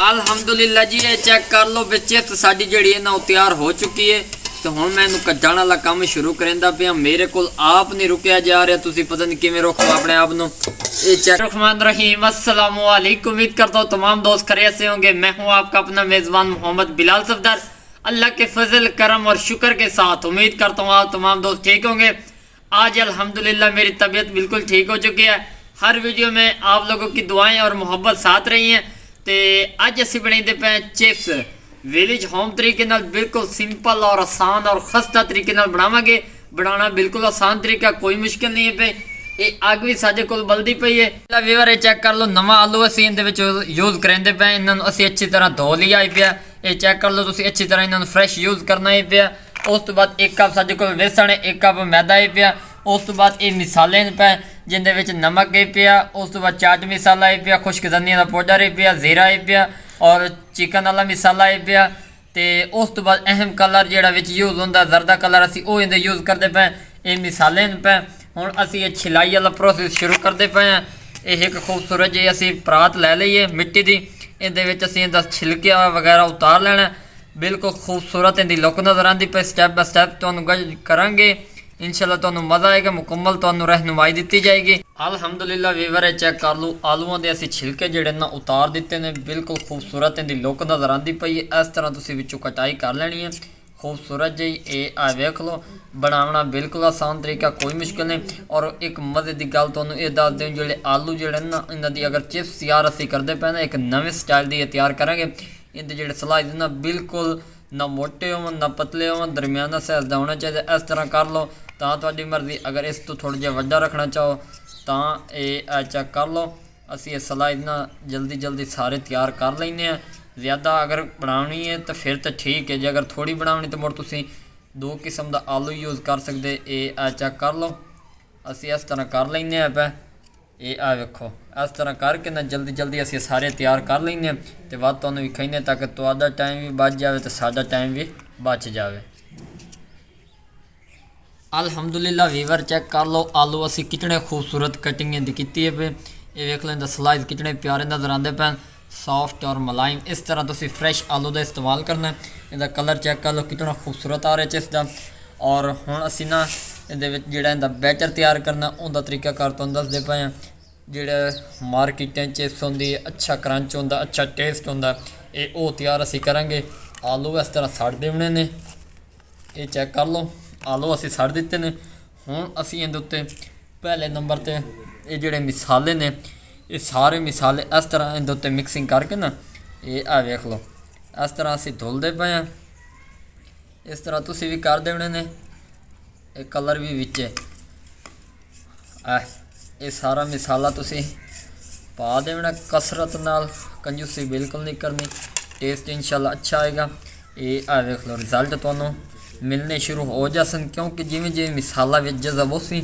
अल्हम्दुलिल्लाह जी ये चेक कर लो बच्चे तो साड़ी जड़ी है ना तैयार हो चुकी है। तो हुण मैं कट्टण वाला काम शुरू करेंदा पिया। मेरे को आप नहीं रुकया जा रहा, तुसी पता नहीं किवें रोको अपने आप नूं। ये चेक रहमान रहीम अस्सलामु अलैकुम। उम्मीद करता हूँ तमाम दोस्त खैरियत से होंगे। मैं हूँ आपका अपना मेज़बान मोहम्मद बिलाल सफदर। अल्लाह के फजल करम और शुक्र के साथ उम्मीद करता हूँ आप तमाम दोस्त ठीक होंगे। आज अल्हम्दुलिल्लाह मेरी तबीयत बिल्कुल ठीक हो चुकी है। हर वीडियो में आप लोगों की दुआएं और मोहब्बत साथ रही हैं। तो अज असी बनाते पे चिप्स विलेज होम तरीके नाल, बिल्कुल सिंपल और आसान और खस्ता तरीके नाल बनावांगे। बनाना बिल्कुल आसान तरीका, कोई मुश्किल नहीं है पे। ये अग भी साडे कोल बलदी पई है। व्यूअर ये चेक कर लो, नवा आलू असी इहदे विच यूज़ करेंदे पे। इन्हां नूं असी अच्छी तरह धो लिया है पिया। ये चेक कर लो तुसीं, अच्छी तरह इन्हां नूं फ्रैश यूज़ करना है पिया। उस तो बाद 1 कप साडे कोल बेसन है, 1 कप मैदा है पिया। उस तो बाद ये मिसाले पे जिंदे विच नमक है पिया। उस तो बाद चाट मसाला है पिया, खुश्क धनिया का पाउडर है पिया, जीरा है पिया और चिकन वाला मसाला है पिया। तो उस तो बाद अहम कलर जिहड़ा विच यूज़ होंदा जरदा कलर असी वो इहदे यूज़ करते पे। ये मिसाले पे हुण असी ये छिलाई वाला प्रोसेस शुरू करते पे हैं। यह एक खूबसूरत जी असी परात लै लईए मिट्टी की। इहदे विच असी इहदा छिलके वगैरह उतार लेना। बिल्कुल खूबसूरत इहदी लुक नज़र आती पे। स्टैप बाय स्टैप तुहानूं करांगे, इंशाल्लाह तुहानूं मज़ा आएगा। मुकम्मल तुहानूं रहनुमाई दी जाएगी। अल्हम्दुलिल्लाह वीवर चेक कर लो, आलूआं दे असीं छिलके जिहड़े ना उतार दिते ने। बिल्कुल खूबसूरत इहदी लुक नज़र आती पई है। इस तरह तुसीं विचों कटाई कर लैनी है खूबसूरत जी। ये आ वेख लो, बनाना बिल्कुल आसान तरीका, कोई मुश्किल नहीं। और एक मज़े की गल तुहानूं ये दस दूँ, जिहड़े आलू जिहड़े ना इन्हां दी अगर चिप्स तैयार असीं करदे पे ना, एक नवें स्टाइल दी तैयार करांगे। इहदे जिहड़े स्लाइस ना बिल्कुल ना मोटे होवन ना पतले होवन, दरमियाना साइज़ दा होना चाहिए। इस तरह कर लो तां तुहाडी मर्जी। अगर इस तो थोड़ा जिहा वड्डा रखना चाहो तां ये चेक कर लो। असी ये स्लाइस ना जल्दी जल्दी सारे तैयार कर लैंदे हैं। ज़्यादा अगर बनानी है तो फिर तो ठीक है, जे अगर थोड़ी बनानी तो मुड़ तुसीं 2 किस्म का आलू यूज़ कर सकते। ये चेक कर लो, असी इस तरह कर लैंदे हैं पे। ये आ वेखो, इस तरह करके ना जल्दी जल्दी असी सारे तैयार कर लेंगे हैं। तो वध तुहानूं विखाइने ताकि तुहाडा टाइम भी बच जाए तो साडा टाइम भी बच जाए। अल्हम्दुलिल्लाह वीवर चेक कर लो, आलू असी कितने खूबसूरत कटिंग दी कीती है पे। ये वेख लो, इनका स्लाइस कितने प्यारे नज़र आते पे, सॉफ्ट और मुलायम। इस तरह तुसी फ्रैश आलू का इस्तेमाल करना है। इनका कलर चेक कर लो कितना खूबसूरत आ रहा है चिप्स का। और हुण असी ना इहदे विच जिहड़ा इहदा बैटर तैयार करना उहदा तरीका कार तुहानूं दसदे पे हैं। जिहड़ा मार्केटें चिप्स होंदी, अच्छा क्रंच होंदा, अच्छा टेस्ट होंदा, ये वो तैयार असी करांगे। आलू इस तरह सड़ देने ने। ये चेक कर लो, आलू असी सड़ दिते ने। हुण असी इहदे उत्ते पहले नंबर ते ये जिहड़े मिसाले ने, ये सारे मिसाले इस तरह इहदे उत्ते मिक्सिंग करके ना, ये आ वेख लो इस तरह असी धुलदे पे हैं। इस तरह तुसी भी कर देने ने। ये कलर भी विच ये सारा मिसाला तुसी पा देना कसरत नाल, कंजूसी बिल्कुल नहीं करनी। टेस्ट इंशाल्लाह अच्छा आएगा। ये आ वेख लो रिजल्ट तुहानूं मिलने शुरू हो जासन, क्योंकि जिमें जिमें मिसाला विच जज़ब उसी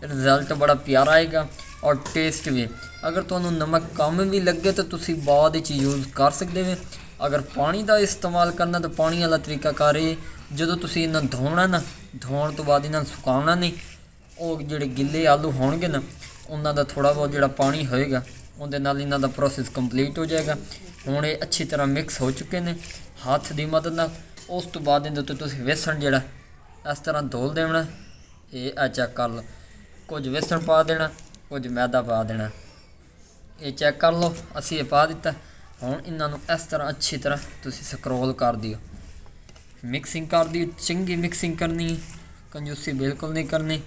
रिजल्ट बड़ा प्यारा आएगा और टेस्ट भी। अगर तुहानूं नमक कम भी लगे तो तुसी बाद विच यूज़ कर सकते हो। अगर पानी का इस्तेमाल करना तो पानी वाला तरीका कर रहे। जो तुसी इन्हां धोना ना, धोने तो बाद इन्हां सुकाना नहीं। वो जिहड़े गिले आलू होणगे ना, उन्हां दा थोड़ा बहुत जिहड़ा पानी होएगा उहदे नाल इन्हां दा प्रोसेस कंप्लीट हो जाएगा। हुण ये अच्छी तरह मिक्स हो चुके हैं हाथ की मदद नाल। उस तो बाद इहदे उत्ते तुसीं बेसन जिहड़ा इस तरह धोल देना। ये चेक कर लो, कुछ बेसन पा देना, कुछ मैदा पा देना। ये चेक कर लो, असी ये पा दिता। हुण इन्हां नूं इस तरह अच्छी तरह तुसीं स्क्रोल कर दिओ, मिक्सिंग कर दिओ। चंगी मिक्सिंग करनी, कंजूसी बिल्कुल नहीं करनी।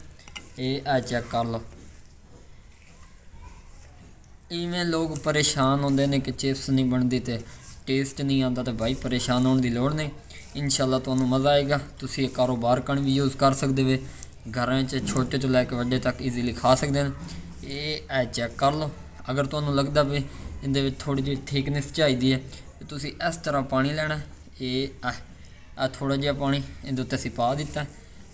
ये चेक कर लो। इवें लोग परेशान होंदे ने कि चिप्स नहीं बनती तो टेस्ट नहीं आता, तो भाई परेशान होने की लोड़ नहीं। इंशाल्लाह तुहानूं मज़ा आएगा। तुसीं ये कारोबार करन भी यूज़ कर सकते हो, घरां च छोटे तो लैके वड्डे तक ईजीली खा सकते हैं। ये चेक कर लो। अगर तुहानूं लगदा भी इहदे विच थोड़ी जी थिकनेस चाहिए है तो तुसीं इस तरह पानी लेना। ये थोड़ा जिहा पानी इहदे उत्ते असीं पा दिता।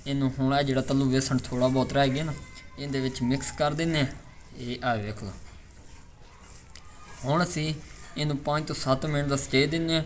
इनू हुण जिहड़ा तल्लू बेसन थोड़ा बहुत रह गया ना, इहदे विच मिक्स कर दिंदे हैं। ये वेख लो। हुण असीं इनू 5 तो 7 मिनट का स्टे दिंदे हैं।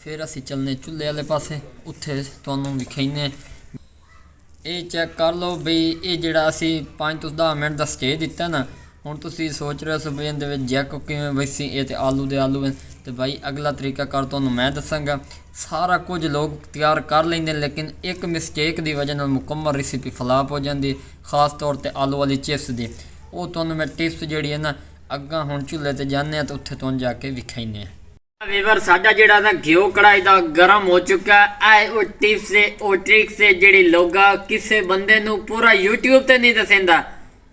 फिर असीं चलने चुल्हे वाले पासे, उत्थे तुहानूं विखाइने। ये चेक कर लो बई, ये जिहड़ा असीं 5 तो 10 मिनट का स्टे दिता ना, हुण तुसीं सोच रहे हो बई इहदे विच जैक किवें वैसी। ये तो आलू दे आलू हैं, ਤੇ ਭਾਈ ਅਗਲਾ ਤਰੀਕਾਕਾਰ ਤੁਹਾਨੂੰ ਮੈਂ ਦੱਸਾਂਗਾ। ਸਾਰਾ ਕੁਝ ਲੋਕ ਤਿਆਰ ਕਰ ਲੈਂਦੇ ਲੇਕਿਨ ਇੱਕ ਮਿਸਟੇਕ ਦੀ ਵਜ੍ਹਾ ਨਾਲ ਮੁਕੰਮਲ ਰੈਸਿਪੀ ਫਲਾਪ ਹੋ ਜਾਂਦੀ, ਖਾਸ ਤੌਰ ਤੇ ਆਲੂ ਵਾਲੀ ਚਿਪਸ ਦੀ। ਉਹ ਤੁਹਾਨੂੰ ਮੈਂ ਟਿਪਸ ਜਿਹੜੀ ਹੈ ਨਾ ਅੱਗਾ ਹੁਣ ਚੁੱਲ੍ਹੇ ਤੇ ਜਾਂਦੇ ਆ ਤੇ ਉੱਥੇ ਤੋਂ ਜਾ ਕੇ ਵਿਖਾਈਨੇ ਆ। ਵੀਵਰ ਸਾਡਾ ਜਿਹੜਾ ਨਾ ਘਿਓ ਕੜਾਈ ਦਾ ਗਰਮ ਹੋ ਚੁੱਕਾ ਹੈ। ਉਹ ਟਿਪਸ ਹੈ ਉਹ ਟ੍ਰਿਕਸ ਹੈ ਜਿਹੜੀ ਲੋਗਾ ਕਿਸੇ ਬੰਦੇ ਨੂੰ ਪੂਰਾ YouTube ਤੇ ਨਹੀਂ ਦੱਸਦਾ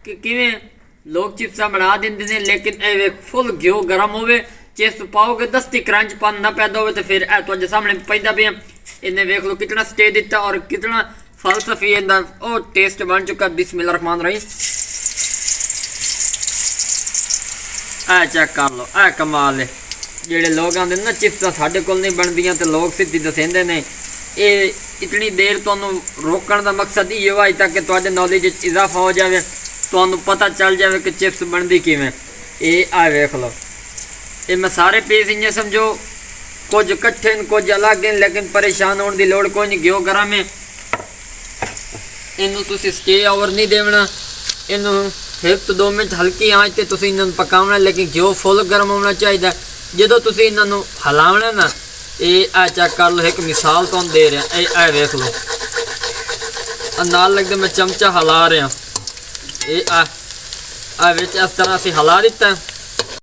ਕਿ ਕਿਵੇਂ ਲੋਕ ਚਿਪਸਾਂ ਬਣਾ ਦਿੰਦੇ ਨੇ, ਲੇਕਿਨ ਇਹ ਵੇਖ ਫੁੱਲ ਘਿਓ ਗਰਮ ਹੋਵੇ, चिप्स पाओगे दस्ती क्रंच पन ना पैदा हो तो फिर तुझे सामने पैदा पे इन्हें वेख लो कितना स्टे दिता और कितना फलसफी इनका ओ टेस्ट बन चुका। बिस्मिल्लाहिर्रहमानिर्रहीम चेक कर लो, कमाल है। जेडे लोग आते ना चिप्सां साडे कोल नहीं बनदियां ते लोग सीधी दसेंदे ने। ये इतनी देर तुहानू रोकण दा मकसद ये है ताकि तुहाडे नॉलेज इजाफा हो जाए, तुहानू पता चल जाए कि चिप्स बनदी किवें। ये वेख लो, ये मैं सारे पीस इं समझो कुछ कट्ठे कुछ अलग हैं, लेकिन परेशान होने की लोड़ कोई नहीं। घ्यो गरम है, इनू तुसी स्टे ओवर नहीं देना, इनू 1 तो 2 मिनट हल्की आंच ते तुसी इन्हां नूं पकाउणा, लेकिन घ्यो फुल गर्म होना चाहिए। जदों तुसी इन्हां नूं हिलाउणा ना, ये चेक कर लो, एक मिसाल तुहानूं दे रहा, ये वेख लो, नाल लगदे मैं चमचा हिला रहा, ये विच इस तरह असीं हिला दिता।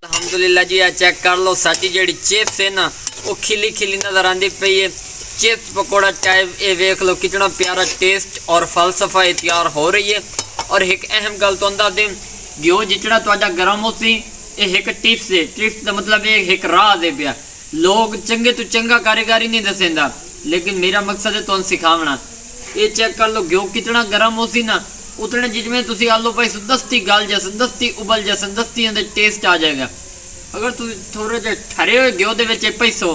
अल्हम्दुलिल्लाह जी, चेक कर लो साडी जेड़ी चिप्स है ना वो खिली खिली नज़र आती पई है, चिप्स पकौड़ा टाइप। ये वेख लो कितना प्यारा टेस्ट और फलसफा तैयार हो रही है। और एक अहम गल तो दे, घ्यो जितना तुहाडा गर्म हो सी, ये एक टिप्स है। टिप्स का मतलब ये एक राज है पिया। लोग चंगे तो चंगा कारीगरी नहीं दसेंदा, लेकिन मेरा मकसद है तुहानूं सिखावना। ये चेक कर लो घ्यो कितना गर्म हो सी ना, उतने जिसमें तुसी आलू पाई दस्ती गल जसन, दस्ती उबल जसन, दस्ती अंदर टेस्ट आ जाएगा। अगर तुम थोड़े जे ठरे हुए घ्यो दे विच पैसो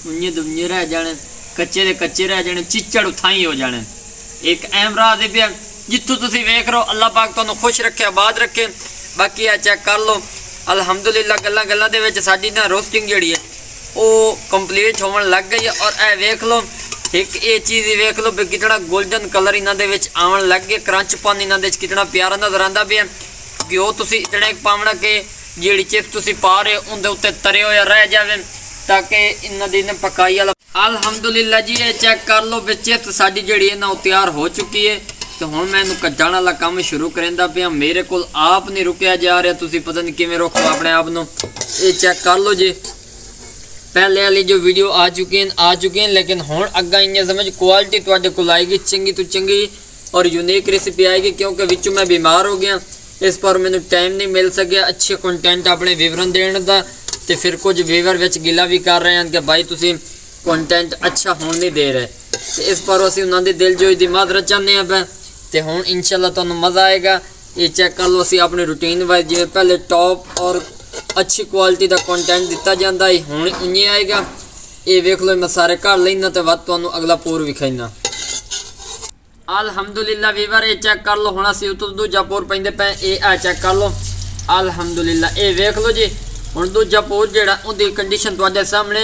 उन्ने दुन्ने रह जाने, कच्चे दे कच्चे रह जाने, चिच्चड़ उथाई हो जाने। एक अहम राह दे पिया जित्थों तुसी वेख रहे हो। अल्लाह पाक तुहानूं खुश रखे, आबाद रखे। बाकी चेक कर लो अल्हम्दुलिल्लाह गल्लां गल्लां दे विच साडी ना रोस्टिंग जिहड़ी है वो कंप्लीट होवन लग गई है। और ए वेख लो एक ये चीज़ ही वेख लो भी कितना गोल्डन कलर इन्हां दे विच आवन लग गए, क्रंचपन इन्हां दे कितना प्यारा नज़र आंदा पिया। घ्यो तुसी इतना पावना कि जिहड़ी चिप्स तुसी पा रहे हो उनके उत्ते तरे होया रह जावे, ताकि इन्हां दी पकाई वाला। अल्हम्दुलिल्लाह जी, ये चेक कर लो भी चिप्स साडी जिहड़ी है ना तैयार हो चुकी है। तो हुण मैं इहनूं कड्ढण वाला काम शुरू करेंदा पिया। मेरे कोल आप नहीं रुकिया जा रहा, तुसी पता नहीं किवें रोको अपने आप नूं। ये चेक कर लो जी, पहले वाली जो वीडियो आ चुकी हैं, लेकिन हुण अग्गा इं समझ क्वालिटी तुहाडे कोल आएगी चंगी तो चंगी और यूनीक रेसिपी आएगी। क्योंकि विचों मैं बीमार हो गया, इस पर मैंने टाइम नहीं मिल सकिया अच्छे कंटेंट अपने विवरण देने का। तो फिर कुछ व्यूवर विच गिला भी कर रहे हैं कि भाई तुसी कंटेंट अच्छा होने नहीं दे रहे, तो इस पर असीं उन्हां दी दिलजोई दी माजरत चाहते हैं पै। तो हुण इंशाअल्लाह तुहानूं मज़ा आएगा। ये चेक कर लो, असीं अपनी रूटीन वाइज जिवें पहले टॉप और अच्छी क्वालिटी का कंटेंट दिता जाता है, हुण उंजे आएगा। ये वेख लो मैं सारे घर लैना तो वध तुहानूं अगला पूर विखाइना। अल्हम्दुलिल्लाह वीवर, ये चेक कर लो, हुण असीं उतों दूजा पूर पैंदे पे। ये चेक कर लो अल्हम्दुलिल्लाह, ये वेख लो जी। हुण दूजा पूर जिहड़ा उहदी कंडीशन तुहाडे सामने,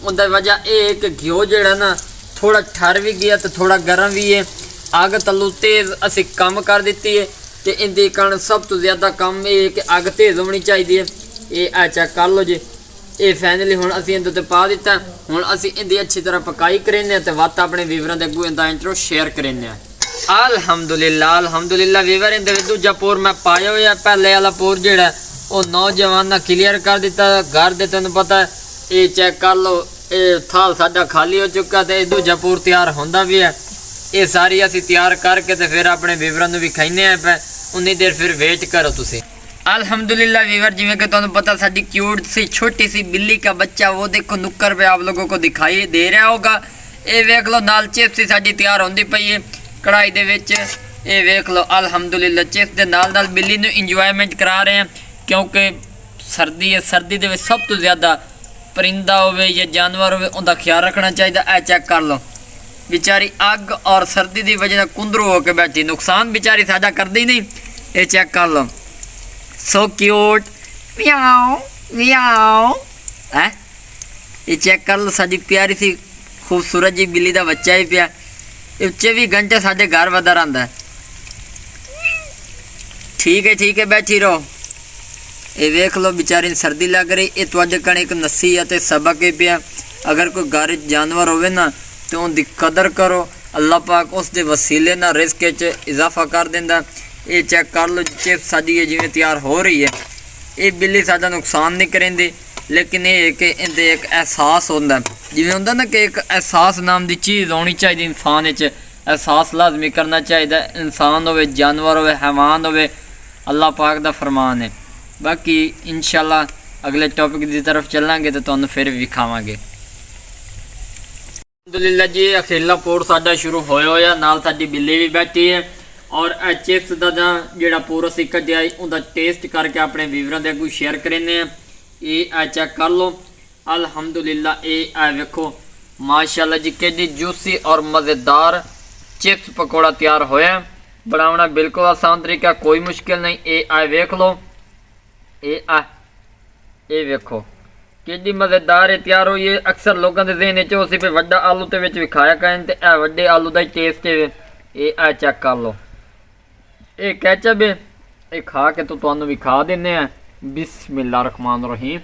उहदी वजह ये कि घ्यो जिहड़ा ना थोड़ा ठर भी गया तो थोड़ा गर्म भी है। अग तलू तेज़ असीं कम कर दित्ती है, तो इहदे कारण सब तो ज़्यादा काम ये है कि अग तेज़ होनी चाहिए। ये चेक कर लो जी, ये फाइनली हुण असीं इहदे ते पा दिता। हुण असीं इहदी अच्छी तरह पकाई करेंगे तो वत अपने वीवरां दे अगों इहदा इंट्रो शेयर करेंगे। अल्हम्दुलिल्लाह अल्हम्दुलिल्लाह वीवर, इहदे विच दूजा पूर मैं पाया होया। पहले वाला पूर जिहड़ा वो नौजवान क्लीयर कर दिता घर दे, तैनूं पता है। ये चेक कर लो, ये थाल साडा खाली हो चुका, तो दूजा पूर तैयार होंदा भी है। ये सारी असीं तैयार करके तो फिर अपने वीवरां नूं भी खाइने आ पे। उन्नी देर फिर वेट करो तुसीं। अल्हम्दुलिल्लाह वीवर, जिवें कि तुहानूं पता साडी क्यूट सी छोटी सी बिल्ली का बच्चा वो देखो नुक्कर पे आप लोगों को दिखाई दे रहा होगा। ये वेख लो नाल चिप्स साडी तैयार होंदी पई है कढ़ाई दे विच। ये वेख लो अल्हम्दुलिल्लाह चिप्स दे नाल नाल बिल्ली नूं इंजॉयमेंट करा रहे हैं, क्योंकि सर्दी है। सर्दी दे विच सब तो ज़्यादा परिंदा होवे या जानवर होवे उनका ख्याल रखना चाहिए। ए चेक कर लो, बेचारी अग और सर्दी की वजह से कुंदरू होकर बैठी, नुकसान बेचारी साडा करदी नहीं। ये चेक कर लो, सो क्यूट, म्याओ म्याओ है। ये चेक कर लो, साडी प्यारी सी खूबसूरत जी बिल्ली का बच्चा ही पिया। 24 घंटे साडे घर वधा रहिंदा है। ठीक है बैठी रहो। ਇਹ ਵੇਖ ਲਓ ਵਿਚਾਰੀ ਨੂੰ ਸਰਦੀ ਲੱਗ ਰਹੀ। ਇਹ ਤੁਹਾਡੇ ਕਣ ਇੱਕ ਨਸੀਹਤ ਅਤੇ ਸਬਕ ਹੀ ਪਿਆ। ਅਗਰ ਕੋਈ ਘਰ 'ਚ ਜਾਨਵਰ ਹੋਵੇ ਨਾ ਤੇ ਉਹਦੀ ਕਦਰ ਕਰੋ। ਅੱਲਾਹ ਪਾਕ ਉਸ ਦੇ ਵਸੀਲੇ ਨਾਲ ਰਿਜ਼ਕ 'ਚ ਇਜ਼ਾਫਾ ਕਰ ਦਿੰਦਾ। ਇਹ ਚੈੱਕ ਕਰ ਲਓ ਚਿਪਸ ਸਾਡੀ ਇਹ ਜਿਵੇਂ ਤਿਆਰ ਹੋ ਰਹੀ ਹੈ। ਇਹ ਬਿੱਲੀ ਸਾਡਾ ਨੁਕਸਾਨ ਨਹੀਂ ਕਰਿੰਦੀ, ਲੇਕਿਨ ਇਹ ਹੈ ਕਿ ਇਹਦੇ ਇੱਕ ਅਹਿਸਾਸ ਹੁੰਦਾ, ਜਿਵੇਂ ਹੁੰਦਾ ਨਾ ਕਿ ਇੱਕ ਅਹਿਸਾਸ ਨਾਮ ਦੀ ਚੀਜ਼ ਹੋਣੀ ਚਾਹੀਦੀ ਇਨਸਾਨ ਵਿੱਚ। ਅਹਿਸਾਸ ਲਾਜ਼ਮੀ ਕਰਨਾ ਚਾਹੀਦਾ, ਇਨਸਾਨ ਹੋਵੇ, ਜਾਨਵਰ ਹੋਵੇ, ਹੈਵਾਨ ਹੋਵੇ। ਅੱਲਾਹ ਪਾਕ ਦਾ ਫਰਮਾਨ ਹੈ। ਬਾਕੀ इंशाअल्लाह अगले टॉपिक की तरफ चलांगे तो तुहानू फिर विखावांगे। अल्हम्दुलिल्लाह जी अखीरला पोर साडा शुरू होया होया, नाल साडी बिल्ली भी बैठी है और चिप्स दा जिहड़ा पोर असीं कढिया उहदा टेस्ट करके अपने व्यूअरां दे अगों शेयर करने। ये चेक कर लो अल्हम्दुलिल्लाह। ये वेखो माशाअल्लाह जी कितनी जूसी और मज़ेदार चिप्स पकौड़ा तैयार होया। बनाना बिल्कुल आसान तरीका, कोई मुश्किल नहीं। ये वेख लो, ये वेखो कितनी मज़ेदार तैयार हुई है। अक्सर लोगों के ज़हन च उसी पे वड्डा आलू ते विच विखाया करें ते ए वड्डे आलू का टेस्ट है। ये चेक कर लो, ये कैचअप है। ये खा के तो तुहानू विखा देने हैं। बिस्मिल्लाह रहमान रहीम।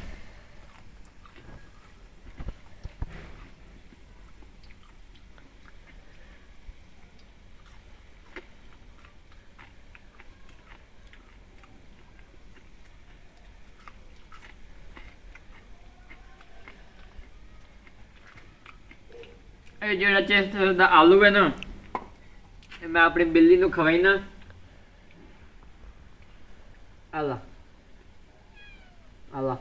जो चिप्स का आलू है ना, मैं अपनी बिल्ली को खवाई ना। आला आला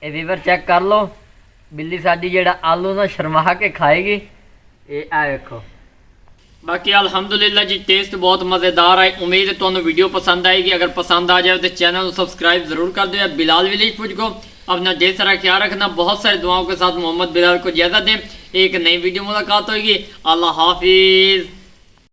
ये वीवर चेक कर लो, बिल्ली साडी जेड़ा आलू ना शर्मा के खाएगी। ये देखो। बाकी अल्हम्दुलिल्लाह जी टेस्ट बहुत मज़ेदार है। उम्मीद है तुहानू वीडियो पसंद आएगी। अगर पसंद आ जाए तो चैनल को सब्सक्राइब जरूर कर दो। बिलाल विलेज फूड को अपना ढेर सारा ख्याल रखना। बहुत सारी दुआओं के साथ मोहम्मद बिलाल को इजाज़त दें। एक नई वीडियो मुलाकात होगी। अल्लाह हाफिज़।